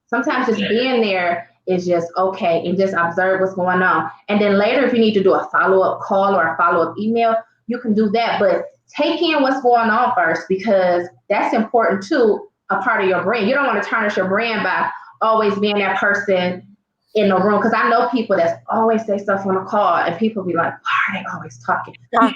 Sometimes just being there is just okay and just observe what's going on. And then later, if you need to do a follow-up call or a follow-up email, you can do that. But take in what's going on first, because that's important too, a part of your brand. You don't want to tarnish your brand by always being that person in the room. Because I know people that always say stuff on a call and people be like, why are they always talking? You don't want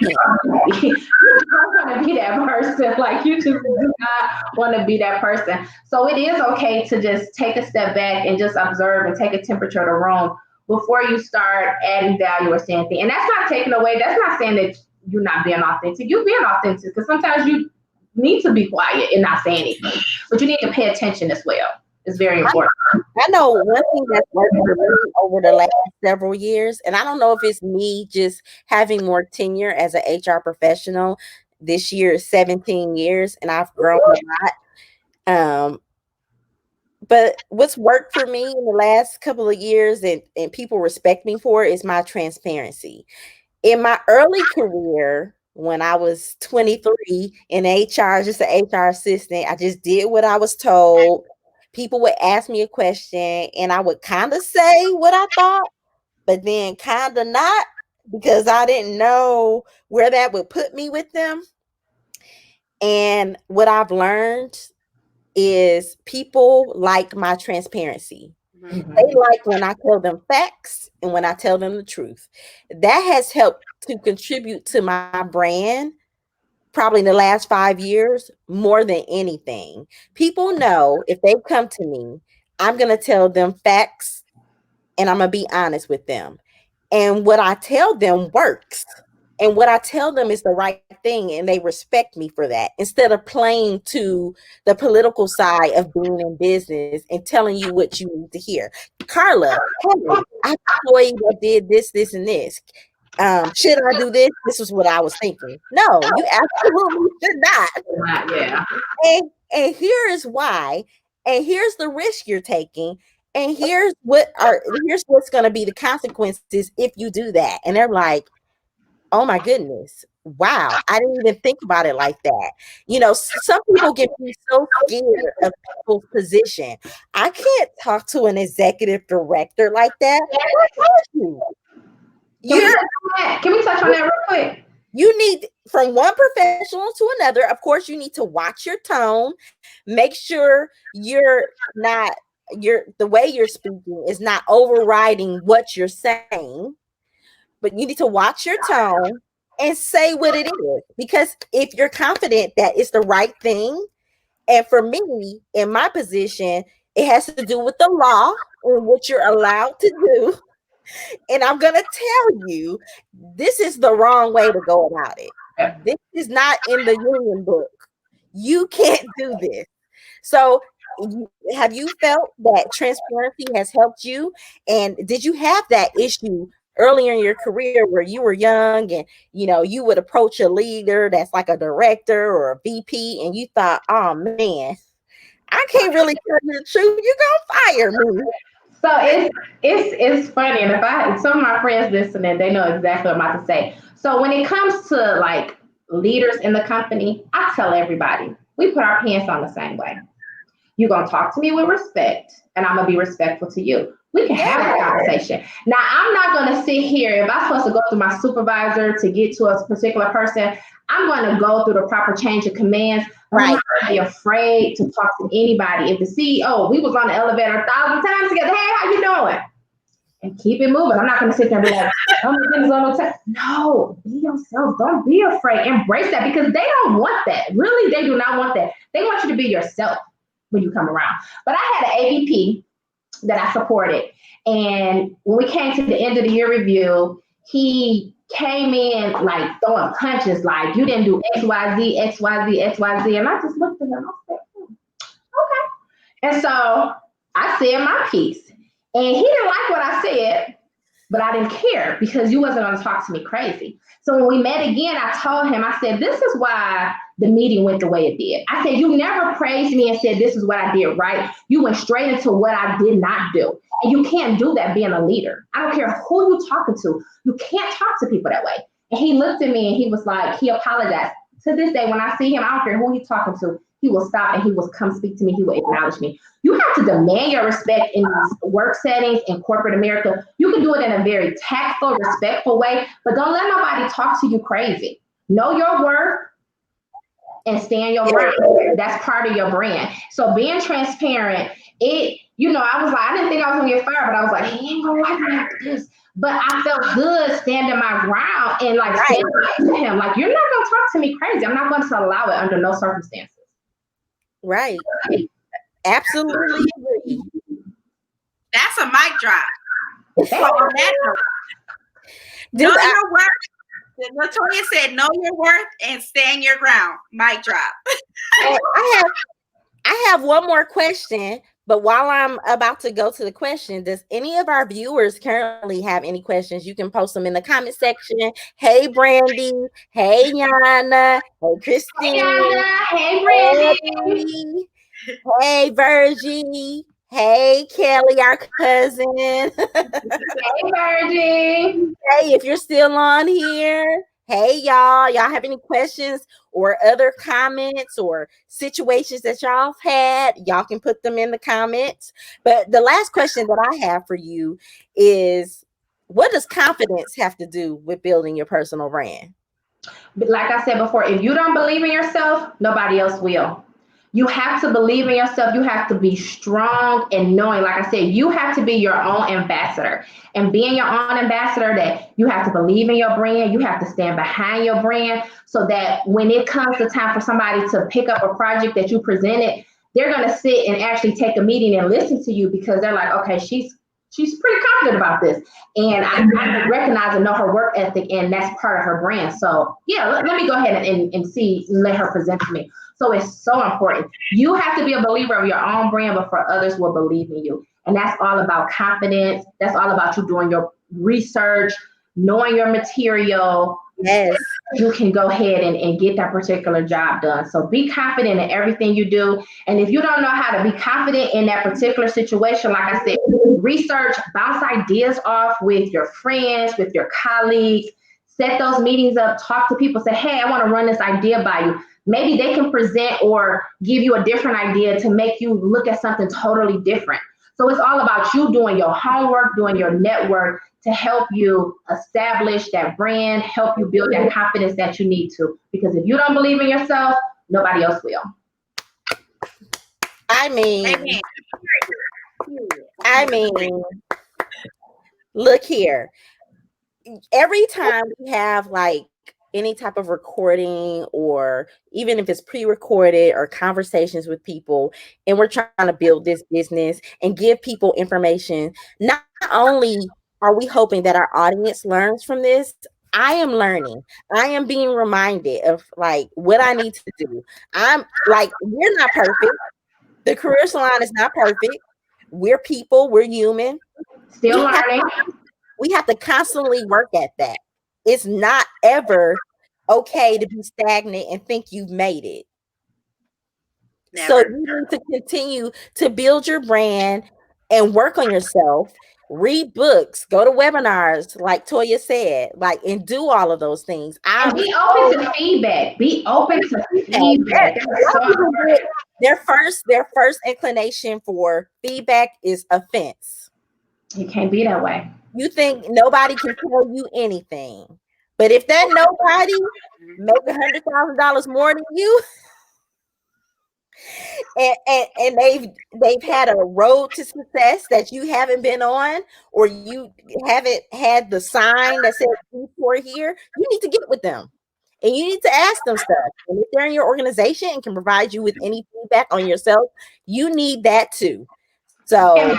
to be that person. Like, you just do not want to be that person. So it is okay to just take a step back and just observe and take a temperature of the room before you start adding value or saying things. And that's not taking away, that's not saying that you're not being authentic. You're being authentic, because sometimes you need to be quiet and not say anything. But you need to pay attention as well. It's very important. I know one thing that's worked for me over the last several years, and I don't know if it's me just having more tenure as an HR professional. This year is 17 years, and I've grown a lot. But what's worked for me in the last couple of years, and people respect me for, is my transparency. In my early career, when I was 23 in HR, just an HR assistant, I just did what I was told. People would ask me a question and I would kind of say what I thought, but then kind of not, because I didn't know where that would put me with them. And what I've learned is people like my transparency. Mhm. They like when I tell them facts and when I tell them the truth. That has helped to contribute to my brand probably in the last 5 years more than anything. People know if they come to me, I'm going to tell them facts and I'm going to be honest with them. And what I tell them works. And what I tell them is the right thing, and they respect me for that, instead of playing to the political side of being in business and telling you what you need to hear. Carla, hey, I saw you that did this, this, and this. Should I do this? This is what I was thinking. No, you absolutely should not. Yeah. And here is why. And here's the risk you're taking. And here's what's going to be the consequences if you do that. And they're like, oh my goodness. Wow. I didn't even think about it like that. Some people get me so scared of people's position. I can't talk to an executive director like that. Can we touch on that real quick? You need, from one professional to another, of course, you need to watch your tone. Make sure the way you're speaking is not overriding what you're saying. But you need to watch your tone and say what it is. Because if you're confident that it's the right thing, and for me, in my position, it has to do with the law and what you're allowed to do. And I'm going to tell you, this is the wrong way to go about it. This is not in the union book. You can't do this. So have you felt that transparency has helped you? And did you have that issue earlier in your career where you were young and, you would approach a leader that's like a director or a VP and you thought, oh man, I can't really tell you the truth. You're going to fire me. So it's funny. And if some of my friends listening, they know exactly what I'm about to say. So when it comes to like leaders in the company, I tell everybody, we put our pants on the same way. You're going to talk to me with respect, and I'm going to be respectful to you. We can have a conversation. Now, I'm not going to sit here. If I'm supposed to go through my supervisor to get to a particular person, I'm going to go through the proper change of commands. Right. I'm not going to be afraid to talk to anybody. If the CEO, we was on the elevator 1,000 times together. Hey, how you doing? and keep it moving. I'm not going to sit there and be like, oh my goodness, I'm no. No, be yourself. Don't be afraid. Embrace that because they don't want that. Really, they do not want that. They want you to be yourself when you come around. But I had an AVP that I supported. And when we came to the end of the year review, he came in like throwing punches, like you didn't do X, Y, Z, X, Y, Z, X, Y, Z. And I just looked at him. I said, okay. And so I said my piece. And he didn't like what I said, but I didn't care because you wasn't going to talk to me crazy. So when we met again, I told him, I said, this is why the meeting went the way it did. I said, you never praised me and said, this is what I did right. You went straight into what I did not do. And you can't do that being a leader. I don't care who you're talking to. You can't talk to people that way. And he looked at me and he was like, he apologized. To this day, when I see him, I don't care who he's talking to, he will stop and he will come speak to me. He will acknowledge me. You have to demand your respect in these work settings in corporate America. You can do it in a very tactful, respectful way, but don't let nobody talk to you crazy. Know your worth and stand your brand. That's part of your brand. So being transparent, I was like, I didn't think I was gonna get fired, but I was like, he ain't gonna like me like this. But I felt good standing my ground and like saying to him, like, you're not gonna talk to me crazy. I'm not going to allow it under no circumstances. Right. Absolutely agree. That's a mic drop. So on that note, know your worth. LaToya said, know your worth and stand your ground. Mic drop. I have one more question, but while I'm about to go to the question, does any of our viewers currently have any questions? You can post them in the comment section. Hey, Brandy. Hey, Yana. Hey, Christine. Hey, Yana. Hey, Brandy. Hey, Virgie. Hey, Kelly, our cousin. Hey, Virgie. Hey, if you're still on here. Hey, y'all have any questions or other comments or situations that y'all have had? Y'all can put them in the comments. But the last question that I have for you is, what does confidence have to do with building your personal brand? Like I said before, if you don't believe in yourself, nobody else will. You have to believe in yourself. You have to be strong and knowing, like I said, you have to be your own ambassador. And being your own ambassador, that you have to believe in your brand. You have to stand behind your brand so that when it comes to time for somebody to pick up a project that you presented, they're going to sit and actually take a meeting and listen to you because they're like, okay, she's pretty confident about this. And I recognize and know her work ethic, and that's part of her brand. So yeah, let me go ahead and let her present to me. So it's so important. You have to be a believer of your own brand before others will believe in you. And that's all about confidence. That's all about you doing your research, knowing your material. Yes. You can go ahead and get that particular job done. So be confident in everything you do. And if you don't know how to be confident in that particular situation, like I said, research, bounce ideas off with your friends, with your colleagues, set those meetings up, talk to people, say, hey, I want to run this idea by you. Maybe they can present or give you a different idea to make you look at something totally different. So it's all about you doing your homework, doing your network to help you establish that brand, help you build that confidence that you need to. Because if you don't believe in yourself, nobody else will. I mean, look here. Every time we have like any type of recording, or even if it's pre-recorded or conversations with people, and we're trying to build this business and give people information, not only are we hoping that our audience learns from this, I am learning. I am being reminded of like what I need to do. I'm like, we're not perfect. The Career Salon is not perfect. We're people, we're human. Still learning. We have to constantly work at that. It's not ever okay to be stagnant and think you've made it. Never. So you need to continue to build your brand and work on yourself. Read books, go to webinars, like Toya said, like, and do all of those things. And be open to feedback. Be open to feedback. Their first inclination for feedback is offense. You can't be that way. You think nobody can tell you anything. But if that nobody make $100,000 more than you, and they've had a road to success that you haven't been on, or you haven't had the sign that says for here, you need to get with them. And you need to ask them stuff. And if they're in your organization and can provide you with any feedback on yourself, you need that too. So and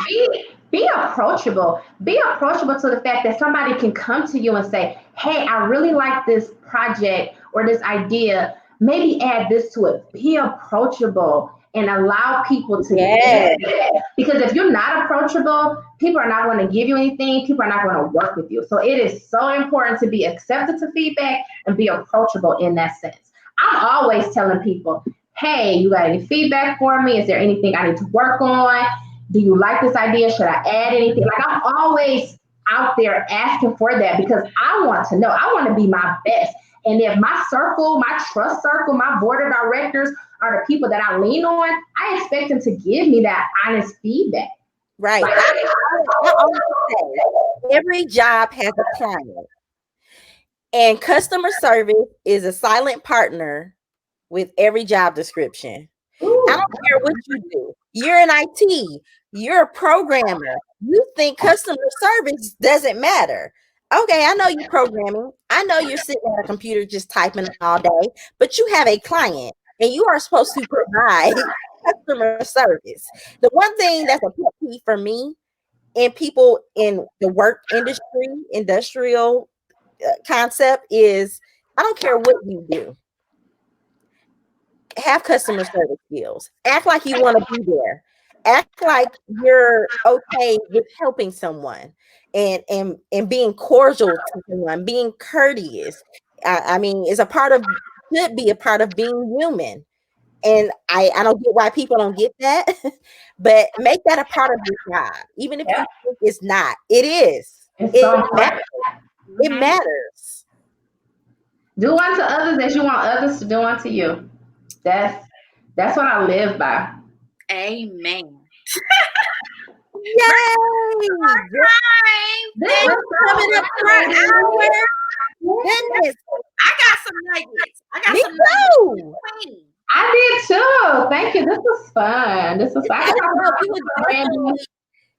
be approachable. Be approachable to the fact that somebody can come to you and say, "Hey, I really like this project or this idea. Maybe add this to it." Be approachable and allow people to get it. Because if you're not approachable, people are not going to give you anything. People are not going to work with you. So it is so important to be accepted to feedback and be approachable in that sense. I'm always telling people, "Hey, you got any feedback for me? Is there anything I need to work on? Do you like this idea? Should I add anything?" Like, I'm always out there asking for that because I want to know. I want to be my best. And if my circle, my trust circle, my board of directors are the people that I lean on, I expect them to give me that honest feedback. right. I always say every job has a client, and customer service is a silent partner with every job description. Ooh. I don't care what you do. You're in IT. You're a programmer. You think customer service doesn't matter. Okay, I know you're programming. I know you're sitting at a computer just typing all day, but you have a client and you are supposed to provide customer service. The one thing that's a pet peeve for me and people in the work industry, industrial concept is, I don't care what you do. Have customer service skills. Act like you want to be there. Act like you're okay with helping someone and being cordial to someone, being courteous. I mean, it's a part of, should be a part of being human. And I don't get why people don't get that, but make that a part of your job, even if you think it's not. It is. It matters. Do unto others as you want others to do unto you. That's what I live by. Amen. Yay! This was Coming up for an hour. Goodness. I got some nuggets. Me too. I did too. Thank you. This was fun.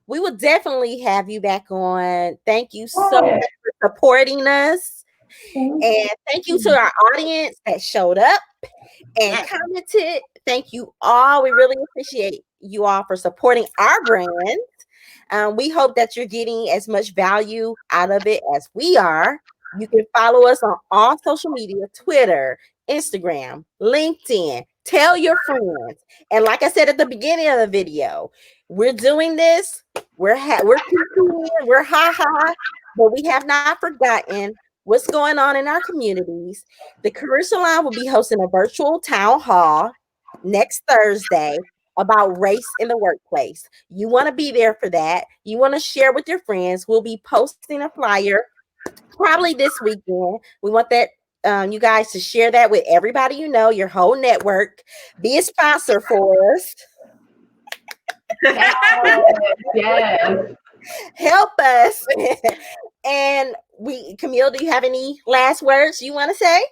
We will definitely have you back on. Thank you so much for supporting us. And thank you to our audience that showed up and commented. Thank you all. We really appreciate you all for supporting our brand. We hope that you're getting as much value out of it as we are. You can follow us on all social media, Twitter, Instagram, LinkedIn. Tell your friends. And like I said at the beginning of the video, we're doing this. We're ha, but we have not forgotten what's going on in our communities. The Career Salon will be hosting a virtual town hall next Thursday about race in the workplace. You want to be there for that. You want to share with your friends. We'll be posting a flyer probably this weekend. We want that you guys to share that with everybody you know, your whole network. Be a sponsor for us. Yes. Help us. And Camille, do you have any last words you want to say?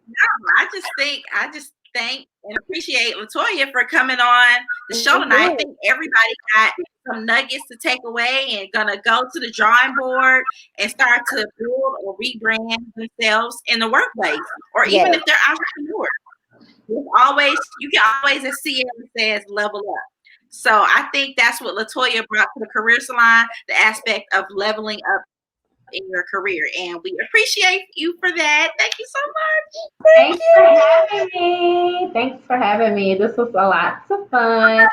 No, I just thank and appreciate LaToya for coming on the show tonight. I think everybody got some nuggets to take away and gonna go to the drawing board and start to build or rebrand themselves in the workplace, or even if they're entrepreneurs. You can always see it says level up. So I think that's what LaToya brought to the Career Salon, the aspect of leveling up in your career, and we appreciate you for that. Thank you so much. Thanks for having me. Thanks for having me. This was a lot of fun.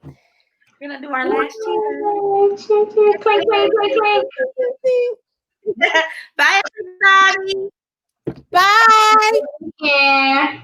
We're gonna do our last cheer. Clink, clink, clink, clink. Bye, everybody. Bye. Yeah.